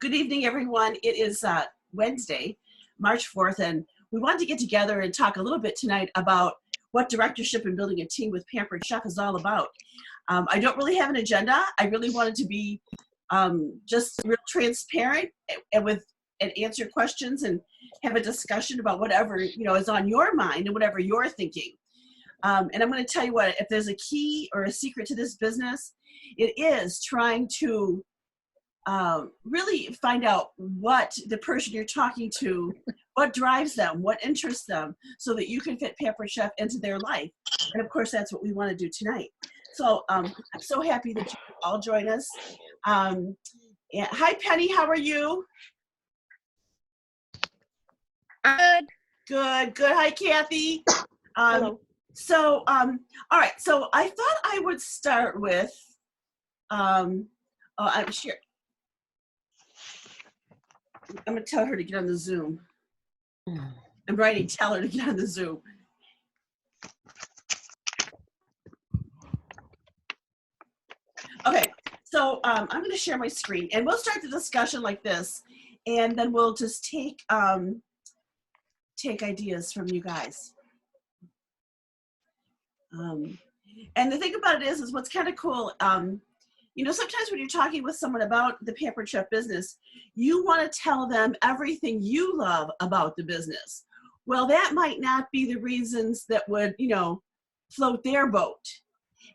Good evening, everyone. It is Wednesday, March 4th, and we wanted to get together and talk a little bit tonight about what directorship and building a team with Pampered Chef is all about. I don't really have an agenda. I really wanted to be just real transparent and answer questions and have a discussion about whatever is on your mind and whatever you're thinking. And I'm going to tell you what, if there's a key or a secret to this business, it is trying to really find out what the person you're talking to, what drives them, what interests them, so that you can fit Pampered Chef into their life. And of course, that's what we want to do tonight. So I'm so happy that you all join us. Yeah. Hi, Penny. How are you? Good. Good. Good. Hi, Kathy. Hello. So, all right. So I thought I would start with, I'm sure. I'm going to tell her to get on the Zoom. I'm writing, tell her to get on the Zoom. Okay, so I'm going to share my screen, and we'll start the discussion like this, and then we'll just take ideas from you guys. And the thing about it is what's kind of cool, sometimes when you're talking with someone about the Pampered Chef business, you want to tell them everything you love about the business. Well, that might not be the reasons that would, float their boat.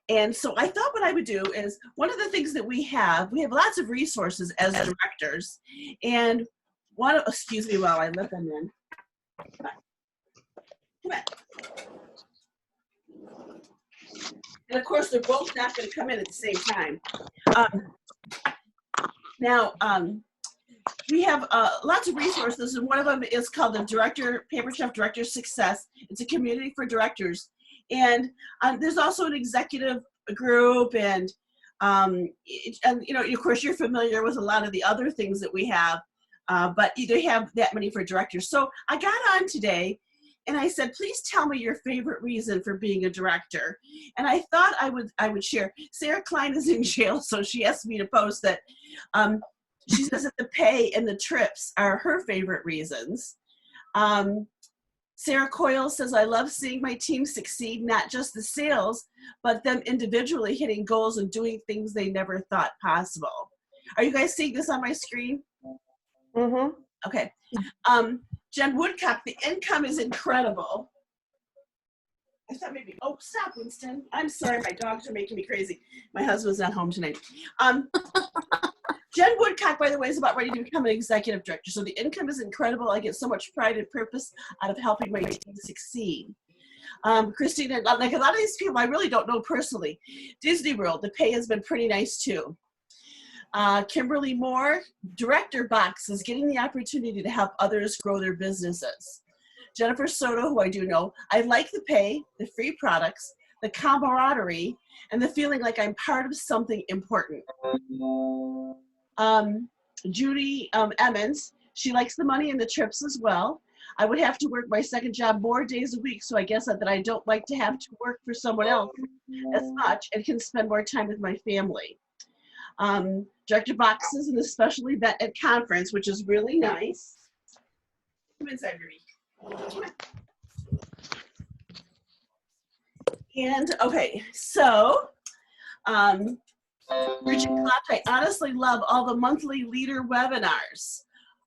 And so I thought what I would do is, one of the things that we have lots of resources as directors. And excuse me while I let them in. Come on. And of course, they're both not going to come in at the same time. We have lots of resources, and one of them is called the Pampered Chef Director Success. It's a community for directors. And there's also an executive group, and of course, you're familiar with a lot of the other things that we have, but they have that many for directors. So I got on today, and I said, please tell me your favorite reason for being a director. And I thought I would share. Sarah Klein is in jail, so she asked me to post that. She says that the pay and the trips are her favorite reasons. Sarah Coyle says, I love seeing my team succeed, not just the sales, but them individually hitting goals and doing things they never thought possible. Are you guys seeing this on my screen? Mm-hmm. Okay. Jen Woodcock, the income is incredible. I thought maybe, oh, stop, Winston. I'm sorry, my dogs are making me crazy. My husband's not home tonight. Jen Woodcock, by the way, is about ready to become an executive director. So the income is incredible. I get so much pride and purpose out of helping my team succeed. Christina, like a lot of these people I really don't know personally. Disney World, the pay has been pretty nice too. Kimberly Moore, Director Box, is getting the opportunity to help others grow their businesses. Jennifer Soto, who I do know, I like the pay, the free products, the camaraderie, and the feeling like I'm part of something important. Judy Emmons, she likes the money and the trips as well. I would have to work my second job more days a week, so I guess that I don't like to have to work for someone else as much and can spend more time with my family. Director Boxes and a special event at conference, which is really nice. Come inside, Ruby. And okay, so Richard Clark, I honestly love all the monthly leader webinars,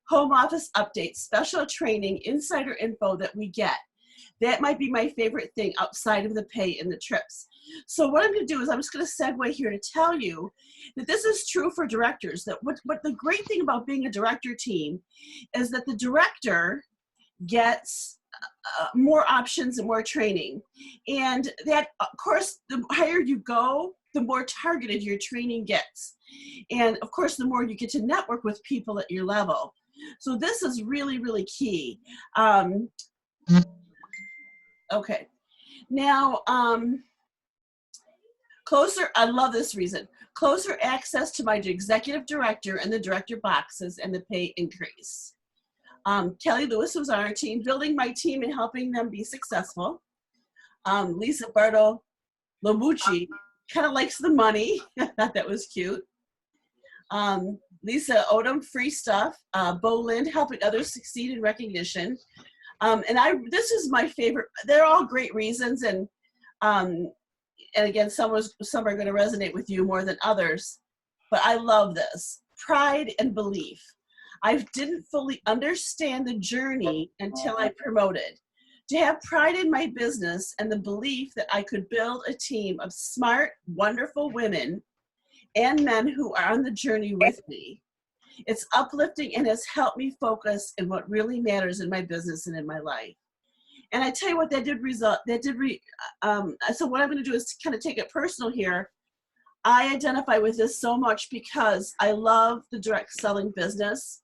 home office updates, special training, insider info that we get. That might be my favorite thing outside of the pay and the trips. So what I'm going to do is I'm just going to segue here to tell you that this is true for directors, that what the great thing about being a director team is that the director gets more options and more training. And that, of course, the higher you go, the more targeted your training gets. And of course, the more you get to network with people at your level. So this is really, really key. Okay. Now, I love this reason. Closer access to my executive director and the director boxes and the pay increase. Kelly Lewis was on our team, building my team and helping them be successful. Lisa Bardo Lomucci kind of likes the money. I thought that was cute. Lisa Odom, Free Stuff, Bo Lind, Helping Others Succeed in Recognition. This is my favorite. They're all great reasons, and again, some are going to resonate with you more than others, but I love this. Pride and belief. I didn't fully understand the journey until I promoted. To have pride in my business and the belief that I could build a team of smart, wonderful women and men who are on the journey with me. It's uplifting and has helped me focus on what really matters in my business and in my life. And I tell you what, so what I'm going to do is kind of take it personal here. I identify with this so much because I love the direct selling business.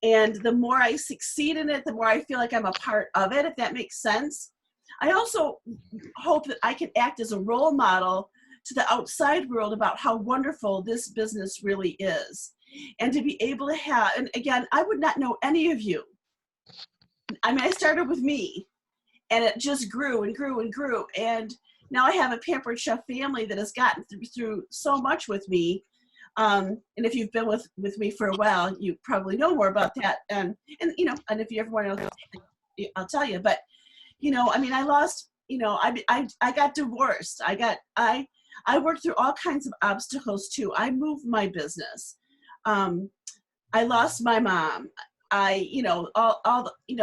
And the more I succeed in it, the more I feel like I'm a part of it, if that makes sense. I also hope that I can act as a role model to the outside world about how wonderful this business really is. And to be able to have, and again, I would not know any of you. I mean, I started with me, and it just grew and grew and grew. And now I have a Pampered Chef family that has gotten through so much with me. And if you've been with me for a while, you probably know more about that. And if you ever want to, I'll tell you. But, I mean, I lost, I got divorced. I worked through all kinds of obstacles too. I moved my business. I lost my mom.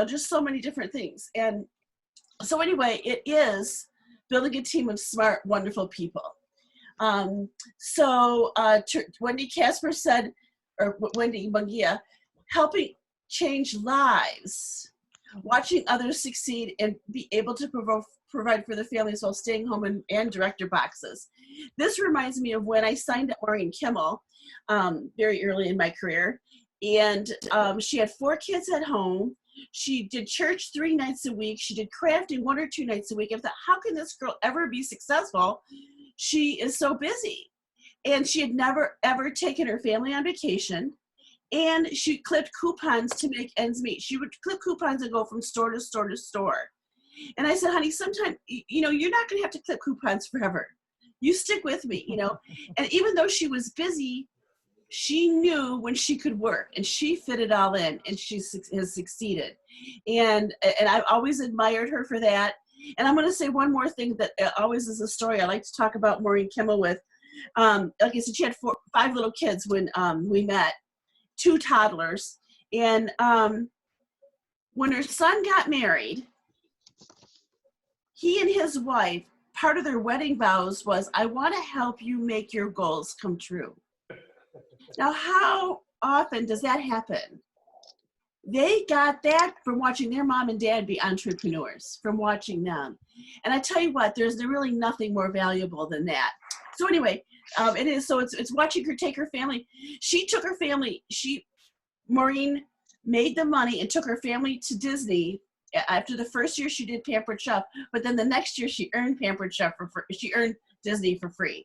Just so many different things. And so anyway, it is building a team of smart, wonderful people. Wendy Casper said, or Wendy Mungia, helping change lives, watching others succeed and be able to provide for their families while staying home and director boxes. This reminds me of when I signed up Maureen Kimmel very early in my career. And she had 4 kids at home. She did church 3 nights a week. She did crafting 1 or 2 nights a week. I thought, how can this girl ever be successful? She is so busy. And she had never, ever taken her family on vacation. And she clipped coupons to make ends meet. She would clip coupons and go from store to store to store. And I said, honey, sometime, you're not going to have to clip coupons forever. You stick with me, And even though she was busy, she knew when she could work, and she fit it all in, and she has succeeded. And I've always admired her for that. And I'm going to say one more thing that always is a story I like to talk about Maureen Kimmel with. Like I said, she had 5 little kids when we met, 2 toddlers. And when her son got married, he and his wife, part of their wedding vows was, I want to help you make your goals come true. Now, how often does that happen? They got that from watching their mom and dad be entrepreneurs, from watching them. And I tell you what, there's really nothing more valuable than that. So anyway, it is. So it's watching her take her family. She took her family. Maureen made the money and took her family to Disney. After the first year, she did Pampered Chef, but then the next year she earned Pampered Chef for free. She earned Disney for free.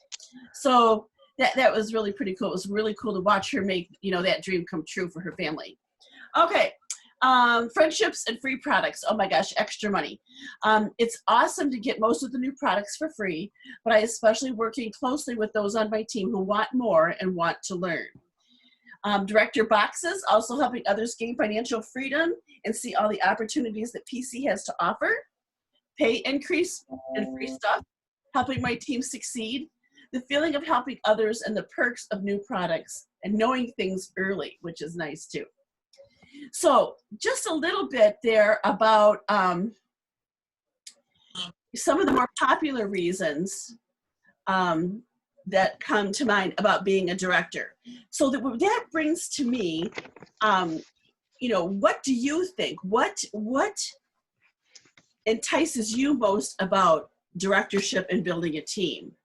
So that was really pretty cool. It was really cool to watch her make that dream come true for her family. Okay, friendships and free products. Oh my gosh, extra money. It's awesome to get most of the new products for free, but I especially working closely with those on my team who want more and want to learn. Director boxes, also helping others gain financial freedom and see all the opportunities that PC has to offer. Pay increase and free stuff, helping my team succeed. The feeling of helping others and the perks of new products and knowing things early, which is nice too. So just a little bit there about some of the more popular reasons that come to mind about being a director. So that brings to me, what do you think? What entices you most about directorship and building a team?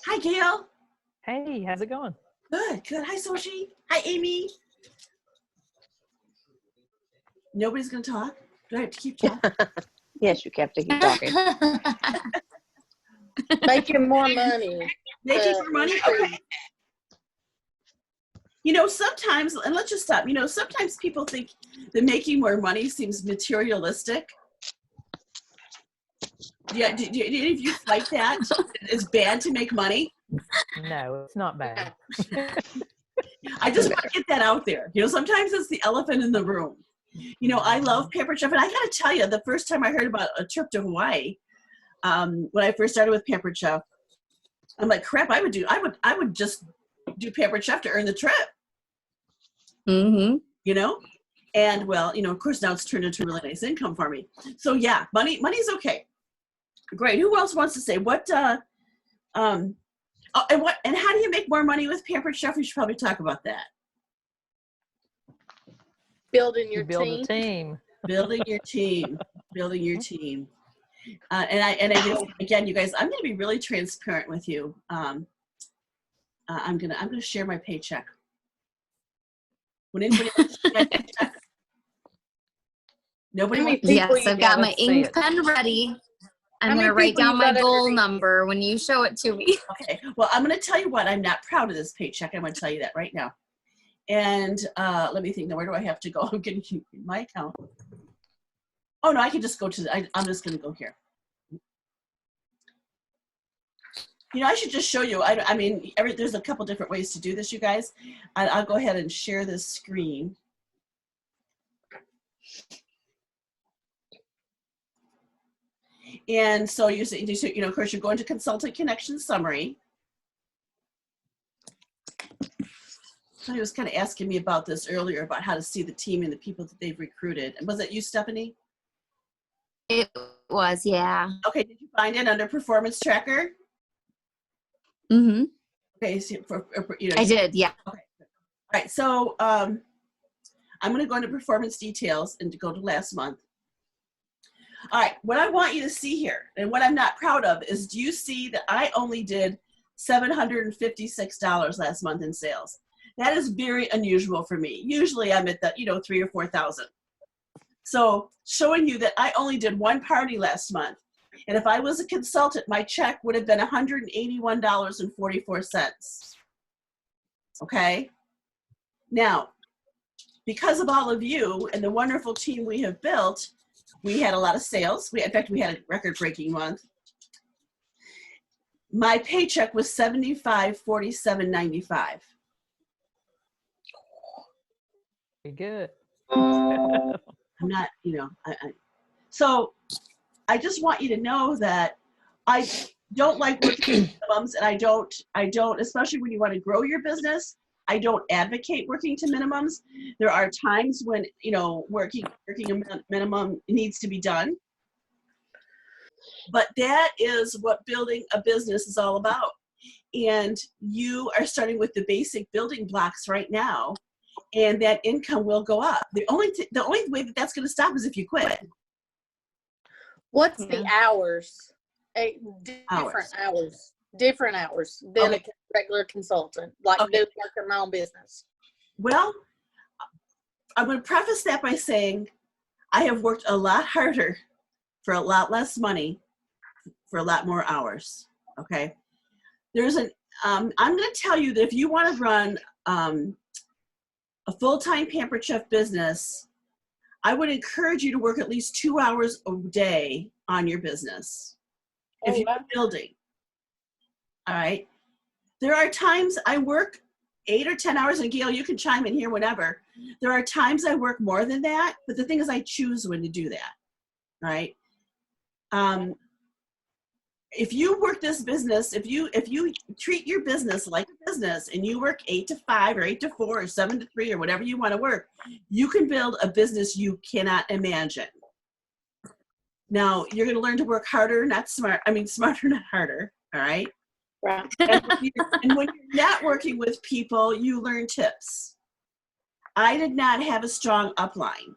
Hi, Gail. Hey, how's it going? Good. Hi, Sochi. Hi, Amy. Nobody's going to talk? Do I have to keep talking? Yes, you have to keep talking. Making more money. Making more money? Okay. Sometimes, and let's just stop, sometimes people think that making more money seems materialistic. Yeah, do any of you fight that? It's bad to make money? No, it's not bad. I just want to get that out there. You know, sometimes it's the elephant in the room. You know, I love Pampered Chef, and I got to tell you, the first time I heard about a trip to Hawaii, when I first started with Pampered Chef, I'm like, crap, I would just do Pampered Chef to earn the trip. Mm-hmm. You know, and well, you know, of course, now it's turned into really nice income for me. So yeah, money's okay. Great. Who else wants to say what? And how do you make more money with Pampered Chef? We should probably talk about that. Building You your build team. a team. Building your team. Building your team. And I just, again, you guys, I'm going to be really transparent with you. I'm gonna share my paycheck. When anybody wants to see my paycheck, nobody wants. Yes, I've got my let's see ink it. pen ready. How I'm many going to write people you down my got goal underneath? number when you show it to me. Okay. Well, I'm going to tell you what. I'm not proud of this paycheck. I'm going to tell you that right now. And let me think. Now, where do I have to go? I'm getting my account. Oh no, I can just go to. I'm just going to go here. You know, I should just show you. I mean, there's a couple different ways to do this, you guys. I'll go ahead and share this screen. And so you know, of course, you go into Consultant Connection Summary. Somebody was kind of asking me about this earlier, about how to see the team and the people that they've recruited. And was it you, Stephanie? It was, yeah. Okay, did you find it under Performance Tracker? Mm-hmm. Okay, so you know, I did, yeah. Okay. All right, so I'm going to go into Performance Details and to go to last month. All right, what I want you to see here, and what I'm not proud of, is do you see that I only did $756 last month in sales? That is very unusual for me. Usually I'm at the, you know, 3,000 or 4,000. So showing you that I only did one party last month. And if I was a consultant, my check would have been $181.44. Okay? Now, because of all of you and the wonderful team we have built, we had a lot of sales. In fact, we had a record-breaking month. My paycheck was $75.47.95. Pretty good. I'm not, you know, so I just want you to know that I don't like working minimums, and I don't, especially when you want to grow your business, I don't advocate working to minimums. There are times when, you know, working a minimum needs to be done. But that is what building a business is all about. And you are starting with the basic building blocks right now, and that income will go up. The only way that that's going to stop is if you quit. What's the hours? Different hours than a regular consultant, like working my own business. Well, I'm going to preface that by saying I have worked a lot harder for a lot less money for a lot more hours. Okay. There's I'm going to tell you that if you want to run a full-time Pampered Chef business, I would encourage you to work at least 2 hours a day on your business. If you're building. All right. There are times I work 8 or 10 hours, and Gail, you can chime in here whenever. There are times I work more than that, but the thing is I choose when to do that, right? If you work this business, if you treat your business like a business and you work 8 to 5 or 8 to 4 or 7 to 3 or whatever you want to work, you can build a business you cannot imagine. Now, you're going to learn to work harder, not smart. I mean, smarter, not harder. All right. Right. And when you're networking with people, you learn tips. I did not have a strong upline.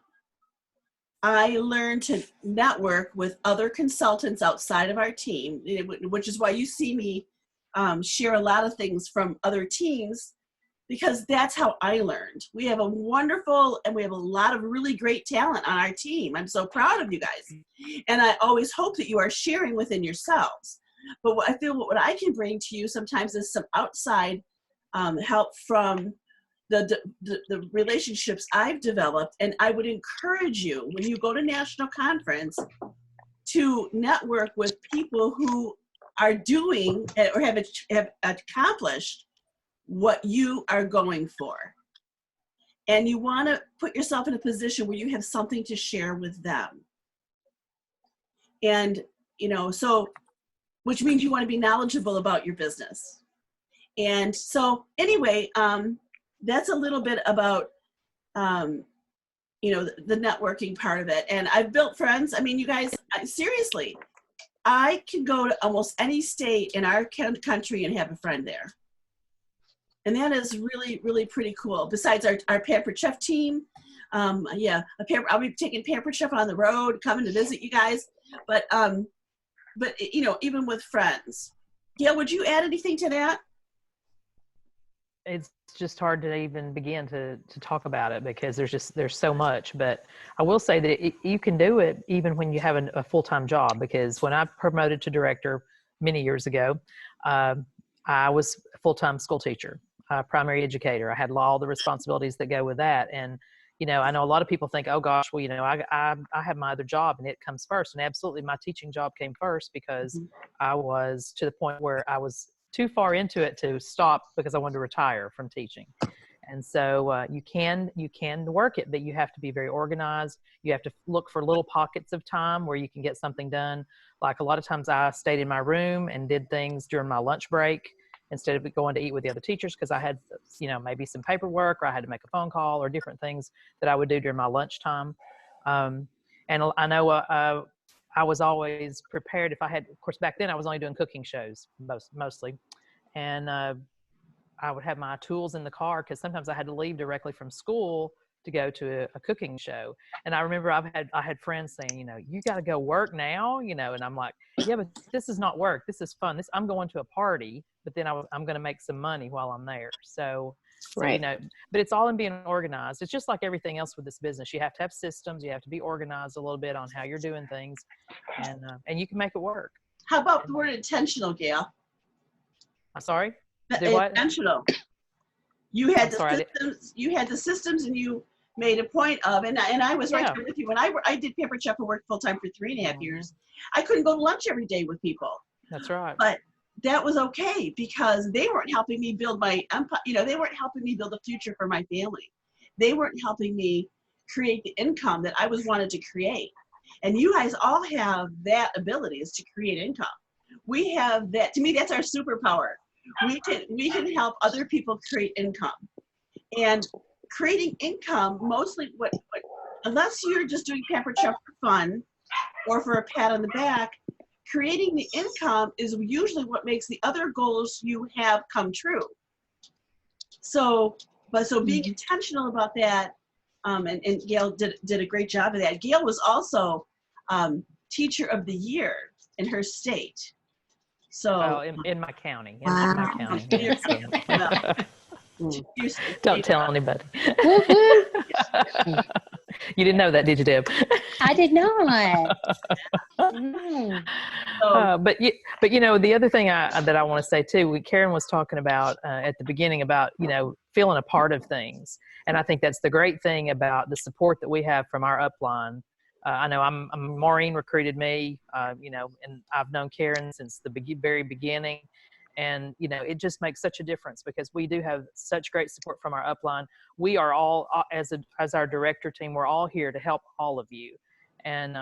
I learned to network with other consultants outside of our team, which is why you see me share a lot of things from other teams, because that's how I learned. We have a wonderful, and we have a lot of really great talent on our team. I'm so proud of you guys. And I always hope that you are sharing within yourselves. But what I feel what I can bring to you sometimes is some outside help from the relationships I've developed. And I would encourage you, when you go to national conference, to network with people who are doing or have accomplished what you are going for. And you want to put yourself in a position where you have something to share with them. And, so, which means you want to be knowledgeable about your business. And so anyway, that's a little bit about, the networking part of it. And I've built friends. I mean, you guys, seriously, I can go to almost any state in our country and have a friend there. And that is really, really pretty cool. Besides our Pampered Chef team, I'll be taking Pampered Chef on the road, coming to visit you guys. But even with friends. Gail, would you add anything to that? It's just hard to even begin to talk about it because there's so much. But I will say that you can do it even when you have a full-time job, because when I promoted to director many years ago, I was a full-time school teacher, primary educator. I had all the responsibilities that go with that. And, I know a lot of people think, oh gosh, well, I have my other job and it comes first. And absolutely my teaching job came first because I was to the point where I was too far into it to stop because I wanted to retire from teaching. And so you can work it, but you have to be very organized. You have to look for little pockets of time where you can get something done. Like a lot of times I stayed in my room and did things during my lunch break instead of going to eat with the other teachers, because I had, maybe some paperwork or I had to make a phone call or different things that I would do during my lunchtime. And I know I was always prepared if I had, of course, back then I was only doing cooking shows mostly. And I would have my tools in the car because sometimes I had to leave directly from school to go to a cooking show. And I remember I had friends saying, you got to go work now, and I'm like, yeah, but this is not work. This is fun. I'm going to a party, but then I'm going to make some money while I'm there. So, Right. but it's all in being organized. It's just like everything else with this business. You have to have systems. You have to be organized a little bit on how you're doing things, and you can make it work. How about the word intentional, Gail? I'm sorry? Do what? Intentional. You had I'm sorry, systems. You had the systems, and you made a point of, and I was right Yeah. there with you. When I did Pampered Chef and worked full time for 3.5 years, I couldn't go to lunch every day with people. That's right. But that was okay because they weren't helping me build my empire. They weren't helping me build a future for my family. They weren't helping me create the income that I wanted to create. And you guys all have that ability, is to create income. We have that. To me, that's our superpower. We can help other people create income. And creating income, mostly unless you're just doing Pampered Chef for fun or for a pat on the back, creating the income is usually what makes the other goals you have come true. So being intentional about that, and Gail did a great job of that. Gail was also Teacher of the Year in her state. So in my county. In Wow. my county. Yes, yes. Don't tell anybody. You didn't know that, did you, Deb? I did not. Mm. But the other thing that I want to say too, Karen was talking about at the beginning about, feeling a part of things. And I think that's the great thing about the support that we have from our upline. I know Maureen recruited me, and I've known Karen since the very beginning. And, it just makes such a difference because we do have such great support from our upline. We are all, as our director team, we're all here to help all of you. And,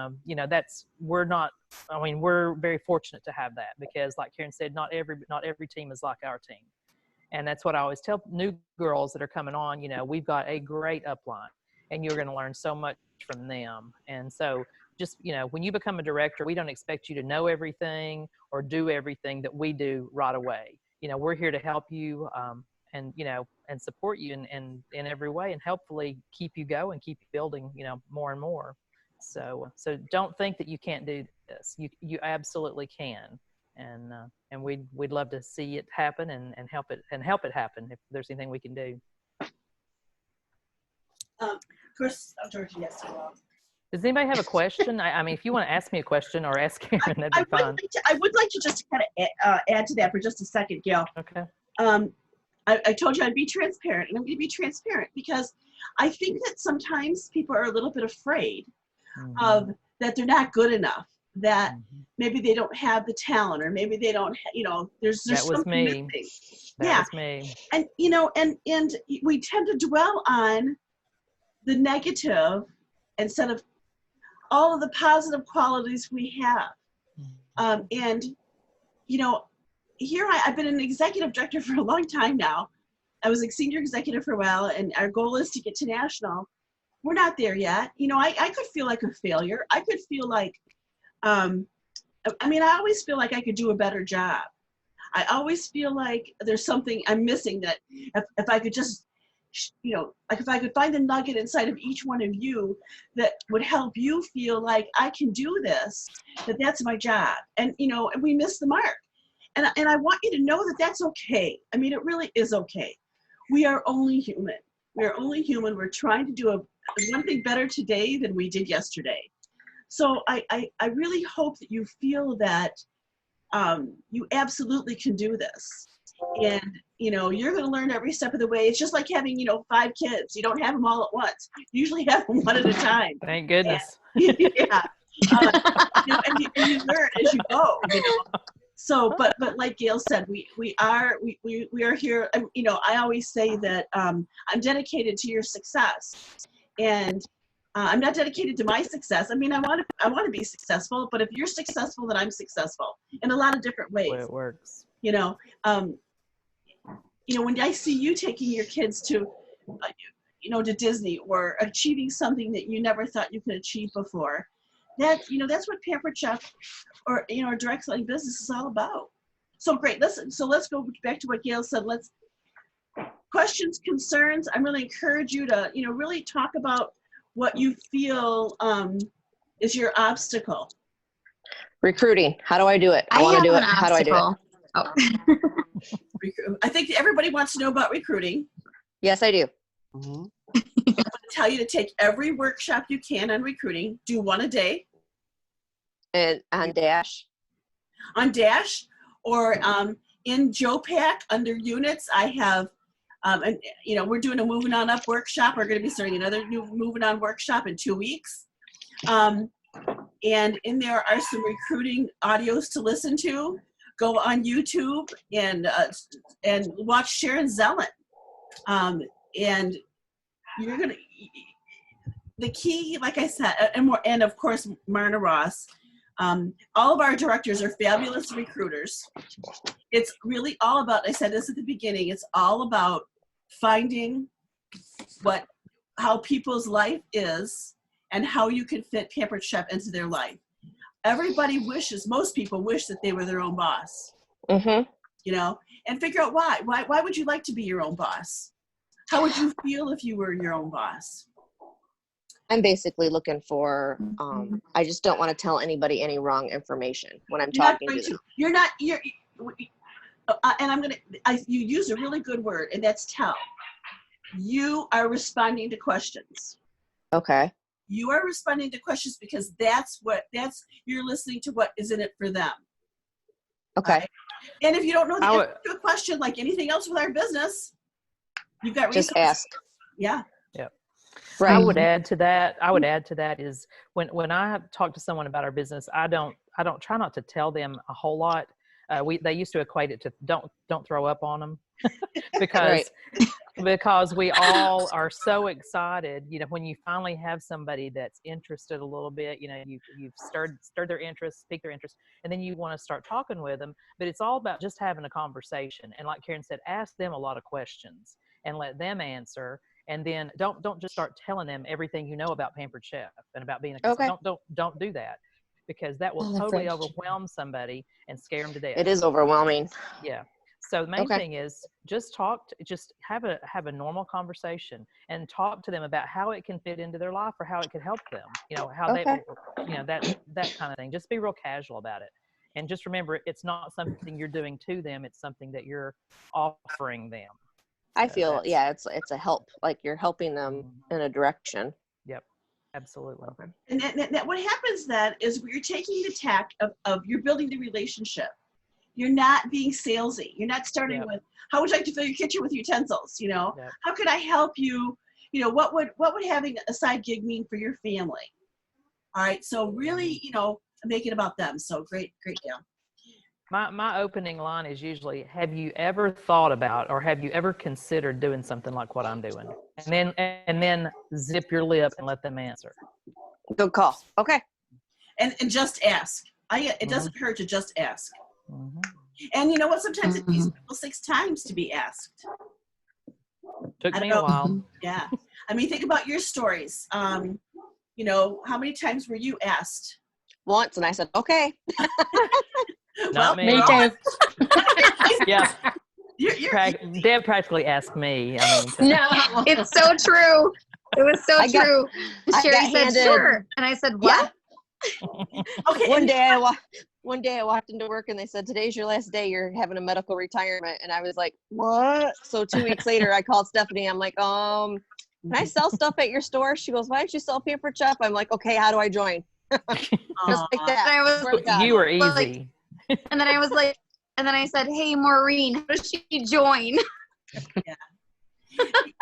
we're very fortunate to have that because like Karen said, not every team is like our team. And that's what I always tell new girls that are coming on, we've got a great upline and you're going to learn so much from them. And so just, when you become a director, we don't expect you to know everything or do everything that we do right away. We're here to help you and support you in every way and hopefully keep you going, keep you building, more and more. So don't think that you can't do this. You absolutely can. And we'd love to see it happen and help it happen if there's anything we can do. Chris, George, yes. Does anybody have a question? I mean, if you want to ask me a question or ask Karen, that'd be fine. I would like to just kind of add to that for just a second, Gail. Okay. I told you I'd be transparent, and I'm going to be transparent because I think that sometimes people are a little bit afraid of that they're not good enough, that Mhm. maybe they don't have the talent, or maybe they don't, there's That was something me. missing. That Yeah. was me. And, and we tend to dwell on the negative instead of all of the positive qualities we have. And, here I've been an executive director for a long time now. I was a senior executive for a while, and our goal is to get to national. We're not there yet. I could feel like a failure. I could feel like, I always feel like I could do a better job. I always feel like there's something I'm missing, that if I could just, like if I could find the nugget inside of each one of you that would help you feel like I can do this, that's my job. And, and we miss the mark. And I want you to know that that's okay. It really is okay. We are only human. We are only human. We're trying to do one thing better today than we did yesterday. So I really hope that you feel that you absolutely can do this. And, you're going to learn every step of the way. It's just like having, 5 kids. You don't have them all at once. You usually have them one at a time. Thank goodness. And, yeah. And you learn as you go, So, but like Gail said, we are here. I always say that I'm dedicated to your success, and I'm not dedicated to my success. I want to be successful, but if you're successful, then I'm successful in a lot of different ways. Well, it works. When I see you taking your kids to, to Disney, or achieving something that you never thought you could achieve before, that's what Pampered Chef or our direct selling business is all about. So great. Let's go back to what Gail said. Questions, concerns. I'm really encourage you to really talk about what you feel is your obstacle. Recruiting. How do I do it? I want to do it. How do I do it? Oh. I think everybody wants to know about recruiting. Yes, I do. I'm going to tell you to take every workshop you can on recruiting. Do one a day. And on Dash. On Dash, or in JoePack under units, I have, we're doing a Moving On Up workshop. We're going to be starting another new Moving On workshop in 2 weeks. And in there are some recruiting audios to listen to. Go on YouTube and watch Sharon Zellen. And you're going to, the key, like I said, and of course, Marna Ross. All of our directors are fabulous recruiters. It's really all about, I said this at the beginning, it's all about finding how people's life is and how you can fit Pampered Chef into their life. Most people wish that they were their own boss, and figure out why. Why would you like to be your own boss? How would you feel if you were your own boss? I'm basically looking for, I just don't want to tell anybody any wrong information when I'm talking to them. You use a really good word, and that's tell. You are responding to questions. Okay. You are responding to questions because you're listening to what is in it for them. Okay. Right? And if you don't know the answer to a question, like anything else with our business, you've got resources. Just ask. Yeah. Yep. Right. I would add to that is when I talk to someone about our business, I don't try not to tell them a whole lot. They used to equate it to don't throw up on them because we all are so excited, when you finally have somebody that's interested a little bit, you've stirred their interest, piqued their interest, and then you want to start talking with them. But it's all about just having a conversation. And like Karen said, ask them a lot of questions and let them answer. And then don't just start telling them everything you know about Pampered Chef and about being a consultant. Don't do that, because that will totally overwhelm somebody and scare them to death. It is overwhelming. Yeah. So the main thing is just have a normal conversation and talk to them about how it can fit into their life or how it could help them. That kind of thing. Just be real casual about it. And just remember, it's not something you're doing to them. It's something that you're offering them. I feel, it's a help, like you're helping them in a direction. Yep, absolutely. And that what happens then is you're taking the tack of you're building the relationship. You're not being salesy. You're not starting with, how would you like to fill your kitchen with utensils? How could I help you? What would having a side gig mean for your family? All right. So really, make it about them. So great Gail. My opening line is usually, have you ever thought about or have you ever considered doing something like what I'm doing? And then zip your lip and let them answer. Good call. Okay. And just ask. It doesn't hurt to just ask. Mhm. And you know what? Sometimes it takes people 6 times to be asked. Took I me don't a while. Yeah. I mean, think about your stories. You know, how many times were you asked? Once, and I said, okay. Not me. Me too. Yeah, You're Deb practically asked me. I mean, No. It's so true. It was so I got- true. I Sherry got said, handed- sure. And I said, what? okay. One and- day I walked into work and they said, today's your last day. You're having a medical retirement. And I was like, what? So 2 weeks later, I called Stephanie. I'm like, can I sell stuff at your store? She goes, why don't you sell Pampered Chef? I'm like, okay, how do I join? Just like that. And I was Swear to God. you were Like- easy. And then I was like, and then I said, hey, Maureen, how does she join? You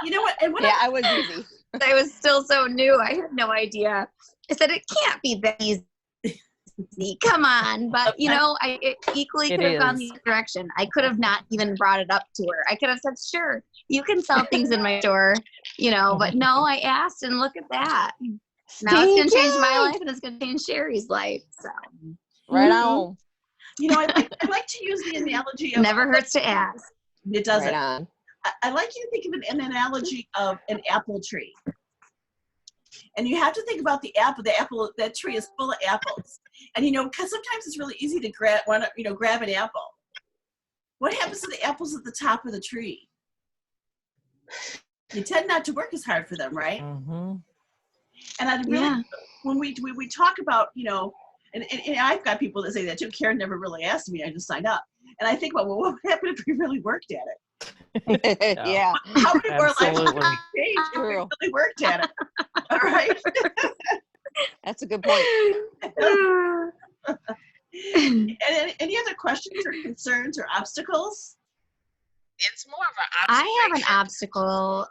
know what? And what Yeah, I was easy. I was still so new. I had no idea. I said, it can't be that easy. Come on. But, you know, it equally It could have gone is. the other direction. I could have not even brought it up to her. I could have said, sure, you can sell things in my store, you know, but no, I asked, and look at that. Now it's going to change my life, and it's going to change Sherry's life. So Right Mhm. on. You know, I like to use the analogy of never hurts to ask. It doesn't. Right on. I like you to think of an analogy of an apple tree. And you have to think about the apple. That tree is full of apples. And you know, because sometimes it's really easy to grab an apple. What happens to the apples at the top of the tree? You tend not to work as hard for them, right? Mm-hmm. And I really, Yeah. when we talk about, you know, and I've got people that say that too. Karen never really asked me. I just signed up. And I think about, well, what would happen if we really worked at it? Yeah. How many more lives would Absolutely. we change if we True. really worked at it? All right. That's a good point. And any other questions or concerns or obstacles? It's more of an I have an observation. obstacle.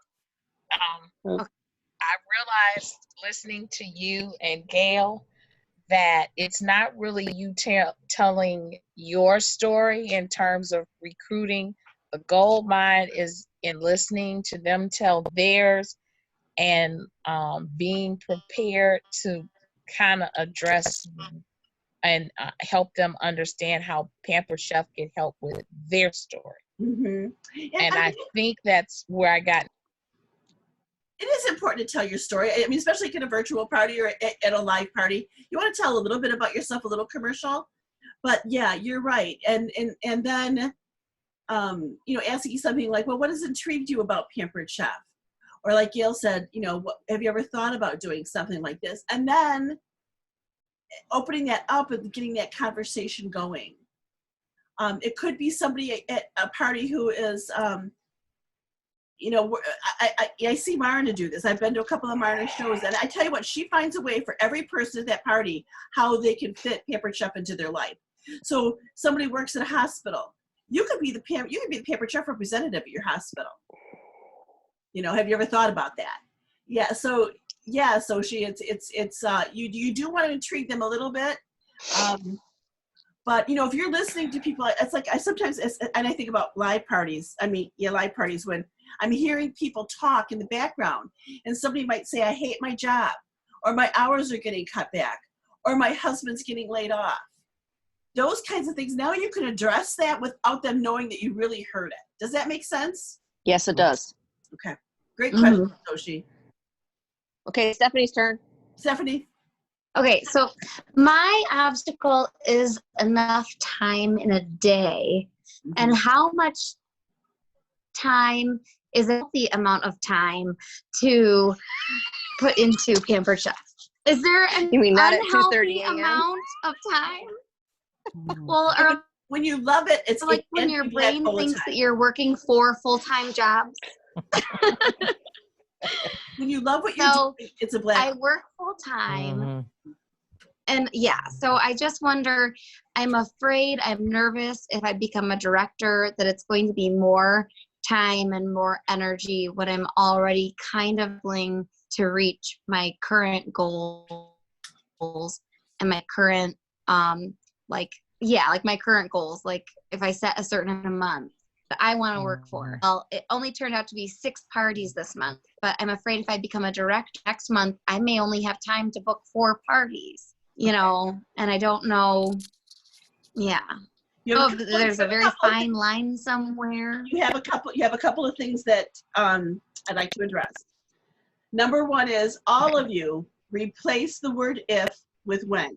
I realized listening to you and Gail that it's not really you telling your story in terms of recruiting. The gold mine is in listening to them tell theirs and being prepared to kind of address and help them understand how Pampered Chef can help with their story. Mm-hmm. And I think that's where I got. It is important to tell your story. I mean, especially at a virtual party or at a live party. You want to tell a little bit about yourself, a little commercial. But yeah, you're right. And then, you know, asking something like, well, what has intrigued you about Pampered Chef? Or like Gail said, you know, have you ever thought about doing something like this? And then opening that up and getting that conversation going. It could be somebody at a party who is, you know, I see Marna do this. I've been to a couple of Marna shows, and I tell you what, she finds a way for every person at that party how they can fit Pampered Chef into their life. So somebody works at a hospital. You could be the Pampered Chef representative at your hospital. You know, have you ever thought about that? Yeah. So you do want to intrigue them a little bit. But, you know, if you're listening to people, it's like and I think about live parties. I mean, yeah, live parties when I'm hearing people talk in the background and somebody might say, I hate my job, or my hours are getting cut back, or my husband's getting laid off. Those kinds of things. Now you can address that without them knowing that you really heard it. Does that make sense? Yes, it does. Okay. Great question, Toshi. Okay, Stephanie's turn. Stephanie? Okay, so my obstacle is enough time in a day. And how much time is a healthy amount of time to put into Pampered Chef? Is there an You mean not at unhealthy 2:30 a.m.? amount of time? Mm-hmm. Well, or When you love it, it's like when your brain thinks that you're working 4 full-time jobs. When you love what you're So doing, it's a black. I work full-time. Mm-hmm. And yeah, so I just wonder, I'm afraid, I'm nervous if I become a director that it's going to be more time and more energy when I'm already kind of willing to reach my current goals and my current like, yeah, like my current goals, like if I set a certain amount that I want to work for. Well, it only turned out to be 6 parties this month, but I'm afraid if I become a director next month, I may only have time to book 4 parties, you know, and I don't know. Yeah. You have a couple- There's you a have very couple of fine line somewhere. You have a couple of things that I'd like to address. Number one is all of you replace the word if with when.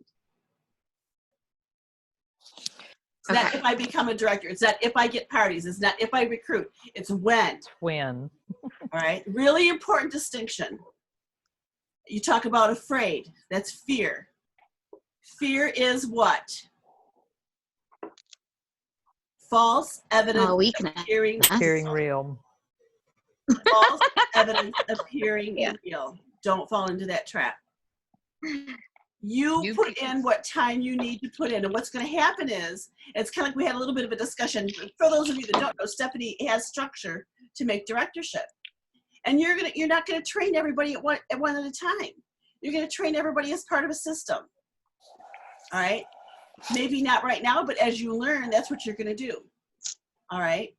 It's not if I become a director. It's not if I get parties. It's not if I recruit. It's when. When. All right. Really important distinction. You talk about afraid. That's fear. Fear is what? False evidence Weakness. Appearing real. False evidence appearing real. Don't fall into that trap. You put in what time you need to put in, and what's going to happen is, it's kind of like we had a little bit of a discussion. For those of you that don't know, Stephanie has structure to make directorship, and you're not going to train everybody at one at a time. You're going to train everybody as part of a system. All right, maybe not right now, but as you learn, that's what you're going to do. All right.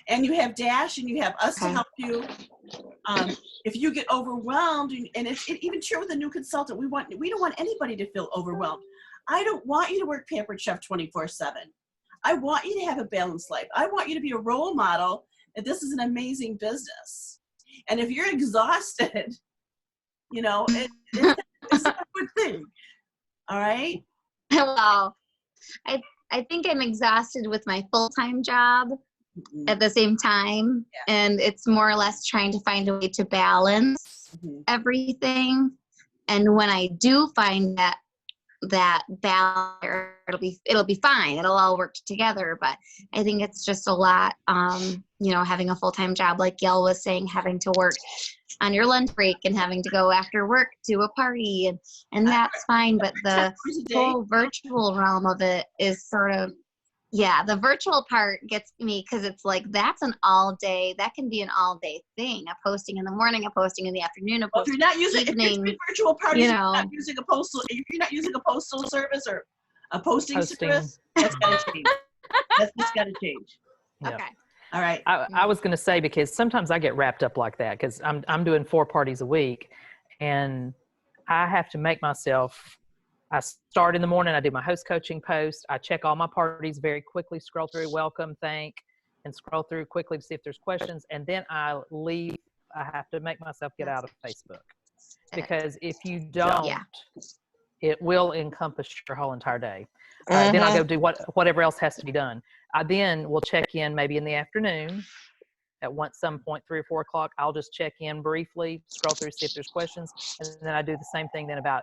And you have Dash and you have us to help you. If you get overwhelmed, and it's even true with a new consultant, we don't want anybody to feel overwhelmed. I don't want you to work Pampered Chef 24/7. I want you to have a balanced life. I want you to be a role model that this is an amazing business. And if you're exhausted, you know, it's not a good thing. All right? Well, I think I'm exhausted with my full-time job at the same time, and it's more or less trying to find a way to balance everything. And when I do find that balance, it'll be fine. It'll all work together. But I think it's just a lot, you know, having a full-time job, like Gail was saying, having to work on your lunch break and having to go after work to a party, and that's fine. But the whole virtual realm of it is sort of, yeah, the virtual part gets me because it's like that's an all day. That can be an all day thing. A posting in the morning, a posting in the afternoon, a posting if you're not using virtual parties, you know, if you're not using a postal service or a posting. Service, that's got to change. That's got to change. Yep. Okay. All right. I was going to say, because sometimes I get wrapped up like that because I'm doing 4 parties a week, and I have to make myself. I start in the morning, I do my host coaching post, I check all my parties very quickly, scroll through, welcome, thank, and scroll through quickly to see if there's questions, and then I leave. I have to make myself get out of Facebook, because if you don't, it will encompass your whole entire day. Then I go do whatever else has to be done. I then will check in maybe in the afternoon at some point, 3 or 4 o'clock. I'll just check in briefly, scroll through, see if there's questions, and then I do the same thing then about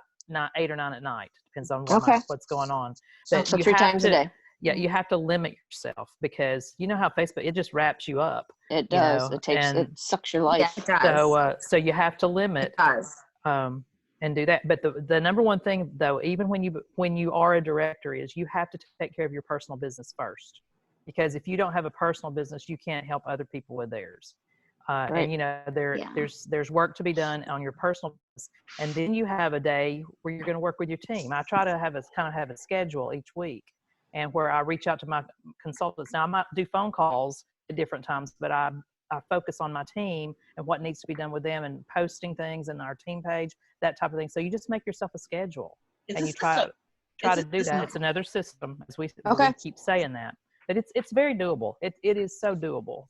8 or 9 at night. Depends on what's going on. But so 3 times a day. Yeah, you have to limit yourself, because you know how Facebook, it just wraps you up. It does. You know? It sucks your life. Yeah, it does. So you have to limit. It does. And do that. But the number one thing, though, even when you are a director, is you have to take care of your personal business first. Because if you don't have a personal business, you can't help other people with theirs. Right. And you know, there's work to be done on your personal business, and then you have a day where you're going to work with your team. I try to have a schedule each week, and where I reach out to my consultants. Now I might do phone calls at different times, but I focus on my team and what needs to be done with them, and posting things in our team page, that type of thing. So you just make yourself a schedule, and you try to do that. It's another system, as we keep saying that, but it's very doable. It is so doable.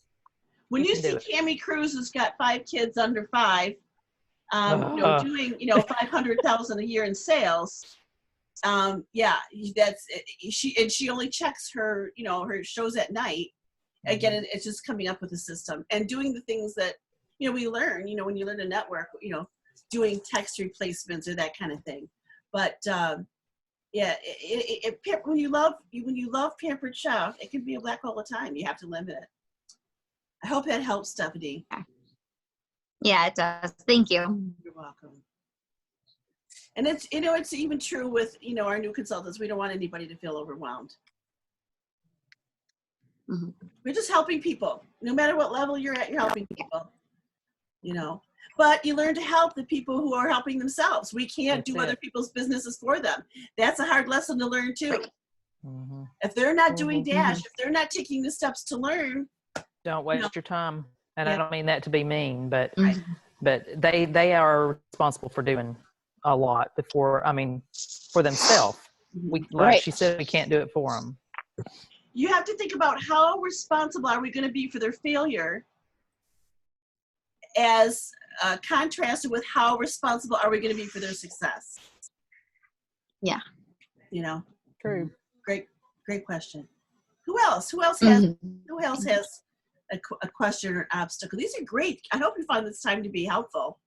When you see Tammy Cruz has got 5 kids under 5, doing 500,000 a year in sales, that's she only checks her her shows at night. Again, it's just coming up with a system and doing the things that we learn. When you learn to network, doing text replacements or that kind of thing. But when you love Pampered Chef, it can be a black hole of time. You have to limit it. I hope that helps, Stephanie. Yeah, it does. Thank you. You're welcome. And it's it's even true with our new consultants. We don't want anybody to feel overwhelmed. We're just helping people. No matter what level you're at, you're helping people. But you learn to help the people who are helping themselves. We can't That's do other it. people's businesses for them. That's a hard lesson to learn too. Mhm. If they're not doing Mhm. Dash, if they're not taking the steps to learn, Don't waste your time. And I Yeah. don't mean that to be mean, but Mhm. they are responsible for doing a lot before, I mean, for themselves. We, like Right. she said, we can't do it for them. you have to think about how responsible are we going to be for their failure as contrasted with how responsible are we going to be for their success. Yeah. You know, True. great question. Who else has Mhm. a question or an obstacle? These are great. I hope you find this time to be helpful.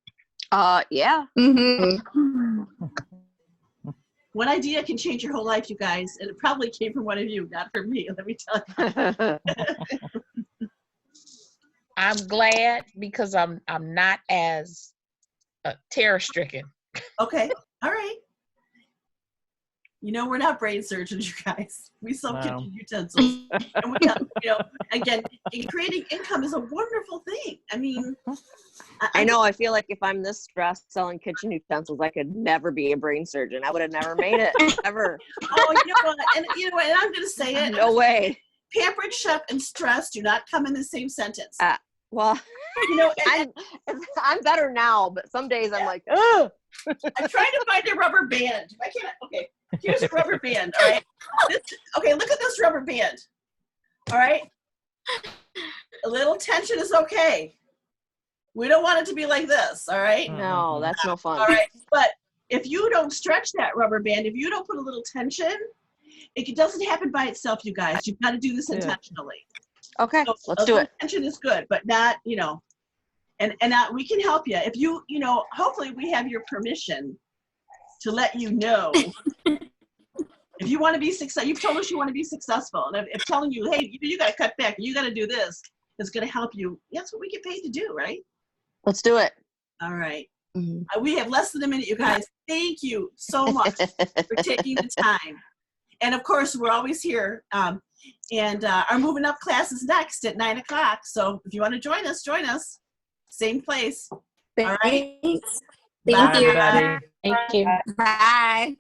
Yeah. Mhm. One idea can change your whole life, you guys, and it probably came from one of you, not from me. Let me tell you. I'm glad because I'm not as terror stricken. Okay, all right. You know, we're not brain surgeons, you guys. We sell No. kitchen utensils. And we, again, creating income is a wonderful thing. I mean, I know. I feel like if I'm this stressed selling kitchen utensils, I could never be a brain surgeon. I would have never made it ever. Oh, you know what? And I'm going to say it. No way. Pampered chef and stress do not come in the same sentence. Well, You know, and I'm better now, but some days I'm like, ugh. I'm trying to find a rubber band. I can't. Okay, here's a rubber band. All right. Okay, look at this rubber band. All right. A little tension is okay. We don't want it to be like this. All right. No, that's no fun. All right. But if you don't stretch that rubber band, if you don't put a little tension, it doesn't happen by itself, you guys. You've got to do this Yeah. intentionally. Okay, So let's a do little it. tension is good, but not, and we can help you. If you, hopefully we have your permission to let you know if you want to be successful. You've told us you want to be successful, and if telling you, hey, you got to cut back, you got to do this, it's going to help you. That's what we get paid to do, right? Let's do it. All right. Mhm. We have less than a minute, you guys. Thank you so much for taking the time. And of course, we're always here. And our Moving Up class is next at 9:00. So if you want to join us, Same place. All right. Thanks. Bye, Thank you. everybody. Thank you. Bye.